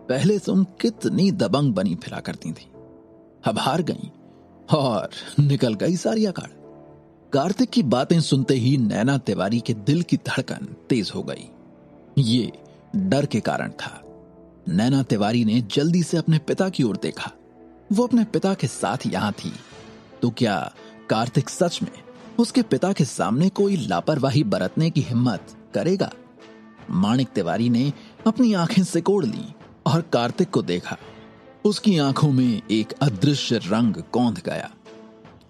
पहले तुम कितनी दबंग बनी फिरा करती थी, अब हार गई और निकल गई सारी अकाड़। कार्तिक की बातें सुनते ही नैना तिवारी के दिल की धड़कन तेज हो गई। ये डर के कारण था। नैना तिवारी ने जल्दी से अपने पिता की ओर देखा। वो अपने पिता के साथ यहां थी, तो क्या कार्तिक सच में उसके पिता के सामने कोई लापरवाही बरतने की हिम्मत करेगा? माणिक तिवारी ने अपनी आंखें सिकोड़ ली और कार्तिक को देखा। उसकी आंखों में एक अदृश्य रंग कौंध गया।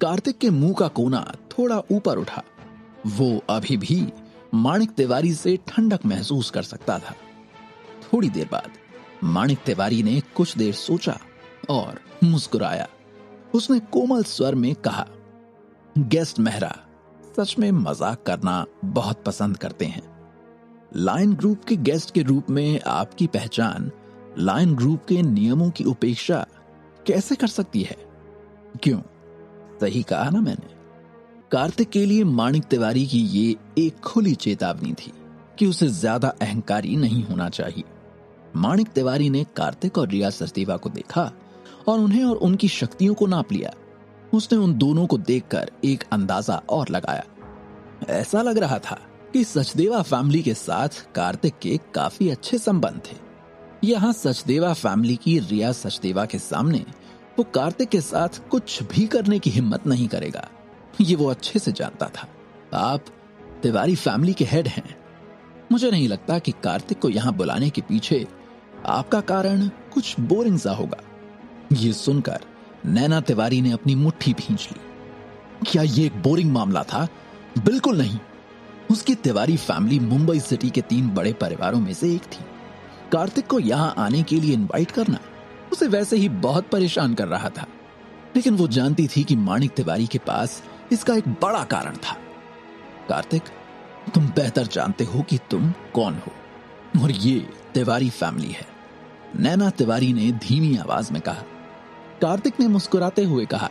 कार्तिक के मुंह का कोना थोड़ा ऊपर उठा। वो अभी भी माणिक तिवारी से ठंडक महसूस कर सकता था। थोड़ी देर बाद माणिक तिवारी ने कुछ देर सोचा और मुस्कुराया। उसने कोमल स्वर में कहा, गेस्ट मेहरा सच में मजाक करना बहुत पसंद करते हैं। लायन ग्रुप के गेस्ट के रूप में आपकी पहचान लायन ग्रुप के नियमों की उपेक्षा कैसे कर सकती है? क्यों? सही कहा ना मैंने? कार्तिक के लिए माणिक तिवारी की ये एक खुली चेतावनी थी कि उसे ज्यादा अहंकारी नहीं होना चाहिए। माणिक तिवारी ने कार्तिक और रिया सचदेवा को देखा और उन्हें और उनकी शक्तियों को नाप लिया। उसने उन दोनों को देखकर एक अंदाजा और लगाया। ऐसा लग रहा था कि सचदेवा फैमिली के साथ कार्तिक के काफी अच्छे संबंध थे। यहां सचदेवा फैमिली की रिया सचदेवा के सामने वो कार्तिक के साथ कुछ भी करने की हिम्मत नहीं करेगा। ये वो अच्छे से जानता था। आप तिवारी फैमिली के हेड हैं। मुझे नहीं लगता कि कार्तिक को यहां बुलाने के पीछे आपका कारण कुछ बोरिंग सा होगा। ये सुनकर नैना तिवारी ने अपनी मुट्ठी भींच ली। क्या ये एक बोरिंग मामला था? बिल्कुल नहीं। उसकी तिवारी फैमिली मुंबई सिटी के 3 बड़े परिवारों में से एक थी। कार्तिक को यहां आने के लिए इनवाइट करना उसे वैसे ही बहुत परेशान कर रहा था, लेकिन वो जानती थी कि माणिक तिवारी के पास इसका एक बड़ा कारण था। कार्तिक, तुम बेहतर जानते हो कि तुम कौन हो और ये तिवारी फैमिली है, नैना तिवारी ने धीमी आवाज में कहा। कार्तिक ने मुस्कुराते हुए कहा,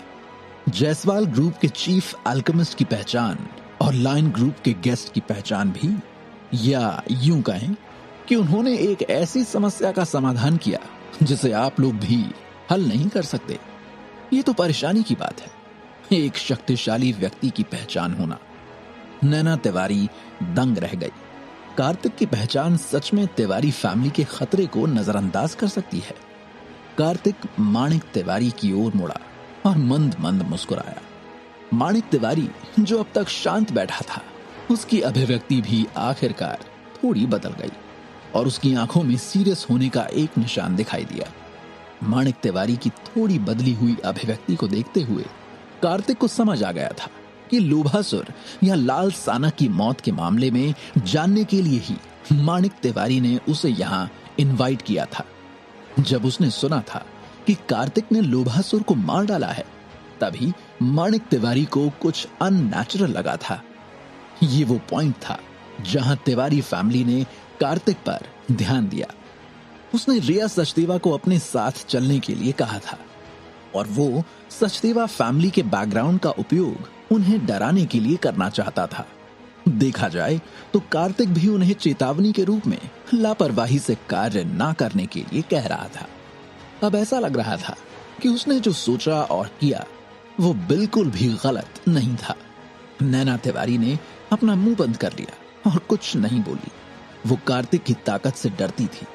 जायसवाल ग्रुप के चीफ अल्केमिस्ट की पहचान और लायन ग्रुप के गेस्ट की पहचान भी, या यूं कहें कि उन्होंने एक ऐसी समस्या का समाधान किया जिसे आप लोग भी हल नहीं कर सकते। ये तो परेशानी की बात है, एक शक्तिशाली व्यक्ति की पहचान होना। नैना तिवारी दंग रह गई। कार्तिक की पहचान सच में तिवारी फैमिली के खतरे को नजरअंदाज कर सकती है। कार्तिक माणिक तिवारी की ओर मुड़ा और मंद मंद मुस्कुराया। माणिक तिवारी जो अब तक शांत बैठा था, उसकी अभिव्यक्ति भी आखिरकार थोड़ी बदल गई और उसकी आंखों में सीरियस होने का एक निशान दिखाई दिया। माणिक तिवारी की थोड़ी बदली हुई अभिव्यक्ति को देखते हुए कार्तिक को समझ आ गया था कि लोभासुर या लाल सानक की मौत के मामले में जानने के लिए ही माणिक तिवारी ने उसे यहां इनवाइट किया था। जब उसने सुना था कि कार्तिक ने लोभासुर को मार डाला है, तभी माणिक तिवारी को कुछ अननेचुरल लगा था। ये वो पॉइंट था जहां तिवारी फैमिली ने कार्तिक पर ध्यान दिया। उसने रिया सचदेवा को अपने साथ चलने के लिए कहा था और वो सचदेवा फैमिली के बैकग्राउंड का उपयोग उन्हें डराने के लिए करना चाहता था। देखा जाए तो कार्तिक भी उन्हें चेतावनी के रूप में लापरवाही से कार्य ना करने के लिए कह रहा था। अब ऐसा लग रहा था कि उसने जो सोचा और किया वो बिल्कुल भी गलत नहीं था। नैना तिवारी ने अपना मुंह बंद कर लिया और कुछ नहीं बोली। वो कार्तिक की ताकत से डरती थी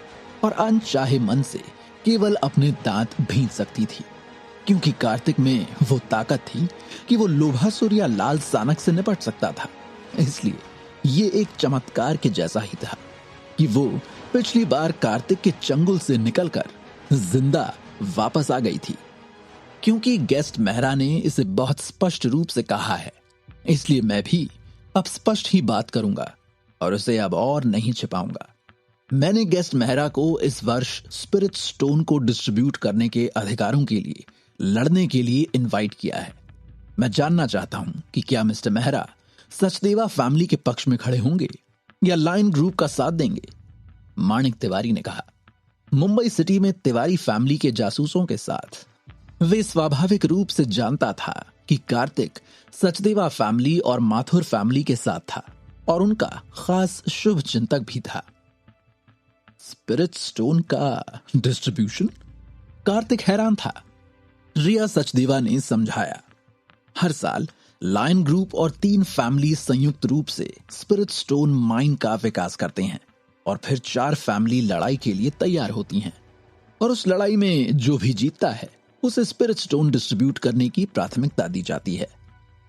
और अनचाहे मन से केवल अपने दांत भींच सकती थी, क्योंकि कार्तिक में वो ताकत थी कि वो लोभासुर या लाल सानक से निपट सकता था। इसलिए ये एक चमत्कार के जैसा ही था कि वो पिछली बार कार्तिक के चंगुल से निकलकर जिंदा वापस आ गई थी। क्योंकि गेस्ट मेहरा ने इसे बहुत स्पष्ट रूप से कहा है, इसलिए मैं भी अब स्पष्ट ही बात करूंगा और उसे अब और नहीं छिपाऊंगा। मैंने गेस्ट मेहरा को इस वर्ष स्पिरिट स्टोन को डिस्ट्रीब्यूट करने के अधिकारों के लिए लड़ने के लिए इनवाइट किया है। मैं जानना चाहता हूं कि क्या मिस्टर मेहरा सचदेवा फैमिली के पक्ष में खड़े होंगे या लायन ग्रुप का साथ देंगे? माणिक तिवारी ने कहा। मुंबई सिटी में तिवारी फैमिली के जासूसों के साथ वे स्वाभाविक रूप से जानता था कि कार्तिक सचदेवा फैमिली और माथुर फैमिली के साथ था और उनका खास शुभ चिंतक भी था। स्पिरिट स्टोन का डिस्ट्रीब्यूशन? कार्तिक हैरान था। रिया सचदेवा ने समझाया, हर साल लायन ग्रुप और 3 फैमिली संयुक्त रूप से स्पिरिट स्टोन माइन का विकास करते हैं और फिर 4 फैमिली लड़ाई के लिए तैयार होती हैं और उस लड़ाई में जो भी जीतता है उसे स्पिरिट स्टोन डिस्ट्रीब्यूट करने की प्राथमिकता दी जाती है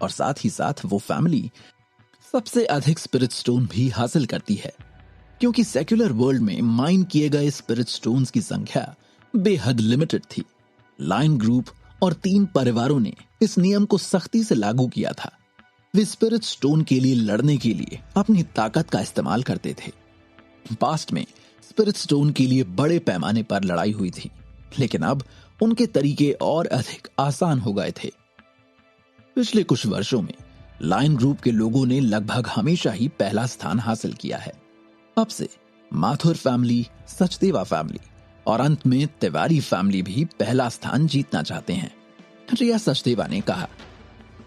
और साथ ही साथ वो फैमिली सबसे अधिक स्पिरिट स्टोन भी हासिल करती है, क्योंकि सेक्युलर वर्ल्ड में माइन किए गए स्पिरिट स्टोन्स की संख्या बेहद लिमिटेड थी। लायन ग्रुप और 3 परिवारों ने इस नियम को सख्ती से लागू किया था। वे स्पिरिट स्टोन के लिए लड़ने के लिए अपनी ताकत का इस्तेमाल करते थे। पास्ट में स्पिरिट स्टोन के लिए बड़े पैमाने पर लड़ाई हुई थी, लेकिन अब उनके तरीके और अधिक आसान हो गए थे। पिछले कुछ वर्षों में लायन ग्रुप के लोगों ने लगभग हमेशा ही पहला स्थान हासिल किया है। अब से माथुर फैमिली, सचदेवा फैमिली और अंत में तिवारी फैमिली भी पहला स्थान जीतना चाहते हैं। रिया सचदेवा ने कहा।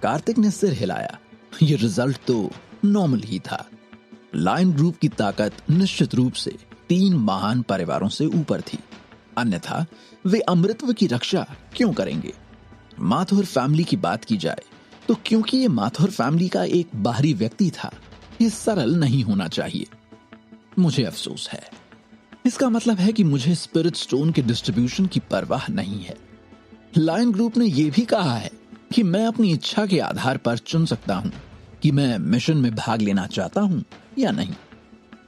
कार्तिक ने सिर हिलाया। ये रिजल्ट तो नॉर्मल ही था। लायन ग्रुप की ताकत निश्चित रूप से 3 महान परिवारों से ऊपर थी, अन्यथा वे अमृतत्व की रक्षा क्यों करेंगे? माथुर फैमिली की बात की जाए तो क्योंकि ये माथुर फैमिली का एक बाहरी व्यक्ति था, ये सरल नहीं होना चाहिए। मुझे अफसोस है। इसका मतलब है कि मुझे स्पिरिट स्टोन के डिस्ट्रीब्यूशन की परवाह नहीं है। लायन ग्रुप ने यह भी कहा है कि मैं अपनी इच्छा के आधार पर चुन सकता हूं कि मैं मिशन में भाग लेना चाहता हूं या नहीं।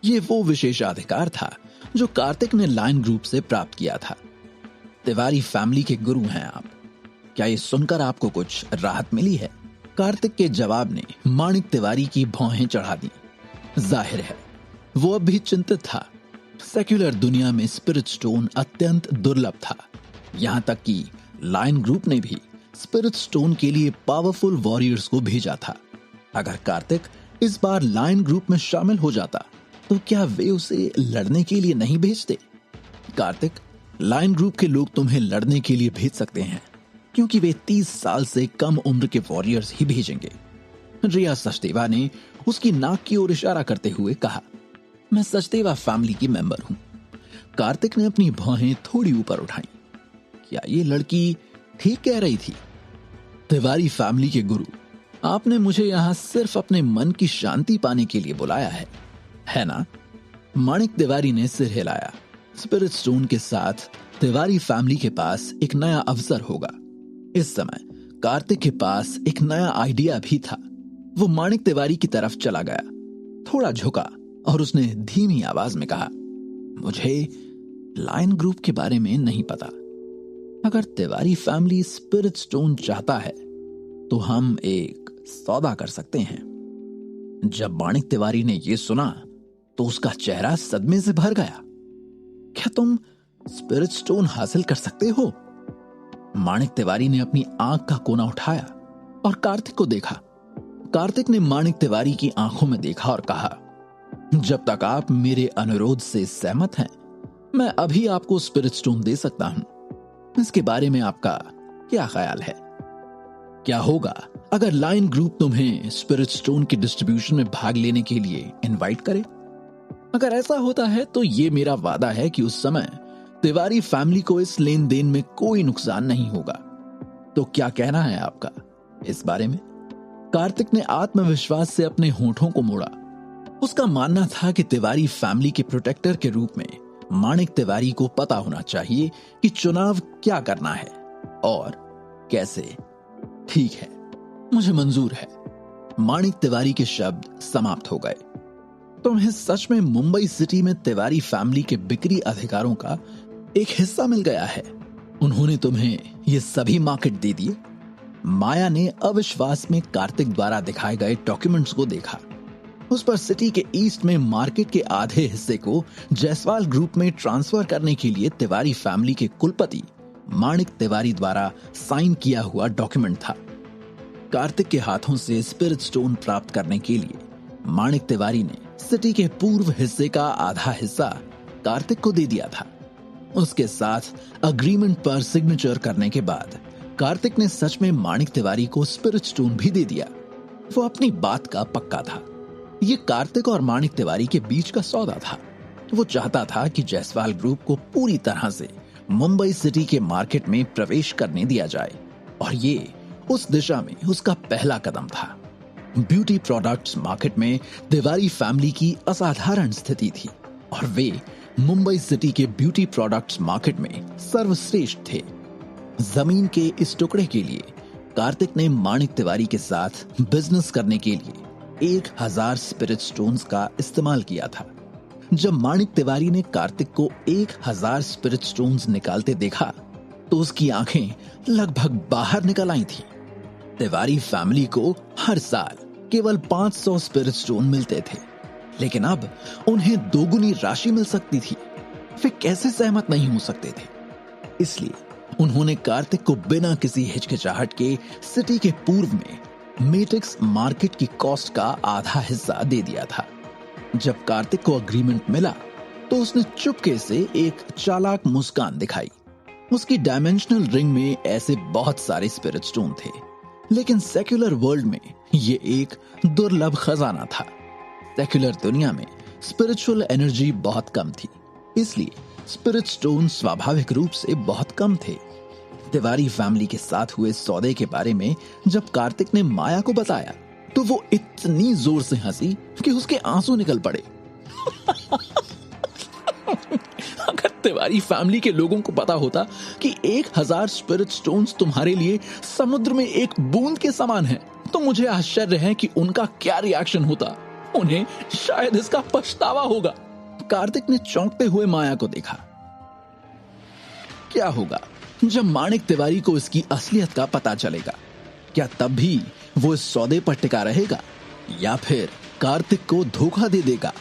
यह वो विशेषाधिकार था जो कार्तिक ने लायन ग्रुप से प्राप्त किया था। तिवारी फैमिली के गुरु हैं आप। क्या ये सुनकर आपको कुछ राहत मिली है? कार्तिक के जवाब ने माणिक तिवारी की भौहें चढ़ा दी। जाहिर है वो अब भी चिंतित था। सेक्युलर दुनिया में स्पिरिट स्टोन अत्यंत दुर्लभ था। यहां तक कि लायन ग्रुप ने भी स्पिरिट स्टोन के लिए पावरफुल वॉरियर्स को भेजा था। अगर कार्तिक इस बार लायन ग्रुप में शामिल हो जाता तो क्या वे उसे लड़ने के लिए नहीं भेजते? कार्तिक, लायन ग्रुप के लोग तुम्हें लड़ने के लिए भेज सकते हैं, क्योंकि वे 30 साल से कम उम्र के वॉरियर्स ही भेजेंगे। रिया सचदेवा ने उसकी नाक की ओर इशारा करते हुए कहा, मैं सचदेवा फैमिली की मेंबर हूं। कार्तिक ने अपनी भौहें थोड़ी ऊपर उठाई। क्या ये लड़की ठीक कह रही थी? तिवारी फैमिली के गुरु, आपने मुझे यहां सिर्फ अपने मन की शांति पाने के लिए बुलाया है ना? माणिक तिवारी ने सिर हिलाया। स्पिरिट स्टोन के साथ तिवारी फैमिली के पास एक नया अवसर होगा। इस समय कार्तिक के पास एक नया आइडिया भी था। वो माणिक तिवारी की तरफ चला गया, थोड़ा झुका और उसने धीमी आवाज में कहा, मुझे लायन ग्रुप के बारे में नहीं पता। अगर तिवारी फैमिली स्पिरिट स्टोन चाहता है तो हम एक सौदा कर सकते हैं। जब माणिक तिवारी ने यह सुना तो उसका चेहरा सदमे से भर गया। क्या तुम स्पिरिट स्टोन हासिल कर सकते हो? माणिक तिवारी ने अपनी आंख का कोना उठाया और कार्तिक को देखा। कार्तिक ने माणिक तिवारी की आंखों में देखा और कहा, जब तक आप मेरे अनुरोध से सहमत हैं, मैं अभी आपको स्पिरिट स्टोन दे सकता हूं। इसके बारे में आपका क्या ख्याल है? क्या होगा अगर लायन ग्रुप तुम्हें स्पिरिट स्टोन की डिस्ट्रीब्यूशन में भाग लेने के लिए इनवाइट करे? अगर ऐसा होता है तो ये मेरा वादा है कि उस समय तिवारी फैमिली को इस लेन देन में कोई नुकसान नहीं होगा। तो क्या कहना है आपका इस बारे में? कार्तिक ने आत्मविश्वास से अपने होठों को मोड़ा। उसका मानना था कि तिवारी फैमिली के प्रोटेक्टर के रूप में माणिक तिवारी को पता होना चाहिए कि चुनाव क्या करना है और कैसे। ठीक है, मुझे मंजूर है। माणिक तिवारी के शब्द समाप्त हो गए। तुम्हें सच में मुंबई सिटी में तिवारी फैमिली के बिक्री अधिकारों का एक हिस्सा मिल गया है। उन्होंने तुम्हें ये सभी मार्केट दे दिए। माया ने अविश्वास में कार्तिक द्वारा दिखाए गए डॉक्यूमेंट्स को देखा। उस पर सिटी के ईस्ट में मार्केट के आधे हिस्से को जायसवाल ग्रुप में ट्रांसफर करने के लिए तिवारी फैमिली के कुलपति माणिक तिवारी द्वारा साइन किया हुआ डॉक्यूमेंट था। कार्तिक के हाथों से स्पिरिट स्टोन प्राप्त करने के लिए माणिक तिवारी ने सिटी के पूर्व हिस्से का आधा हिस्सा कार्तिक को दे दिया था। उसके साथ अग्रीमेंट पर सिग्नेचर करने के बाद कार्तिक ने सच में माणिक तिवारी को स्पिरिट स्टोन भी दे दिया। वो अपनी बात का पक्का था। ये कार्तिक और माणिक तिवारी के बीच का सौदा था। वो चाहता था कि जायसवाल ग्रुप को पूरी तरह से मुंबई सिटी के मार्केट में प्रवेश करने दिया जाए, और ये उस दिशा में उसका पहला कदम था। ब्यूटी प्रोडक्ट्स मार्केट में तिवारी फैमिली की असाधारण स्थिति थी और वे मुंबई सिटी के ब्यूटी प्रोडक्ट्स मार्केट में सर्वश्रेष्ठ थे। जमीन के इस टुकड़े के लिए कार्तिक ने माणिक तिवारी के साथ बिजनेस करने के लिए 1000 स्पिरिट स्टोन्स का इस्तेमाल किया था। जब माणिक तिवारी ने कार्तिक को 1000 स्पिरिट स्टोन्स निकालते देखा तो उसकी आंखें लगभग बाहर निकल आई थी। तिवारी फैमिली को हर साल केवल 500 स्पिरिट स्टोन मिलते थे, लेकिन अब उन्हें दोगुनी राशि मिल सकती थी। वे कैसे सहमत नहीं हो सकते थे? इसलिए उन्होंने कार्तिक को बिना किसी हिचकिचाहट के सिटी के पूर्व में मेट्रिक्स मार्केट की कॉस्ट का आधा हिस्सा दे दिया था। जब कार्तिक को अग्रीमेंट मिला तो उसने चुपके से एक चालाक मुस्कान दिखाई। उसकी डायमेंशनल रिंग में ऐसे बहुत सारे स्पिरिट स्टोन थे, लेकिन सेक्युलर वर्ल्ड में ये एक दुर्लभ खजाना था। सेक्युलर दुनिया में स्पिरिचुअल एनर्जी बहुत कम थी, इसलिए स्पिरिट स्टोन स्वाभाविक रूप से बहुत कम थे। तिवारी फैमिली के साथ हुए सौदे के बारे में जब कार्तिक ने माया को बताया तो वो इतनी जोर से हंसी कि उसके आंसू निकल पड़े। अगर तिवारी फैमिली के लोगों को पता होता कि 1000 स्पिरिट स्टोन्स तुम्हारे लिए समुद्र में एक बूंद के समान है, तो मुझे आश्चर्य है कि उनका क्या रिएक्शन होता। उन्हें शायद इसका पछतावा होगा। कार्तिक ने चौंकते हुए माया को देखा। क्या होगा जब माणिक तिवारी को इसकी असलियत का पता चलेगा? क्या तब भी वो इस सौदे पर टिका रहेगा या फिर कार्तिक को धोखा दे देगा?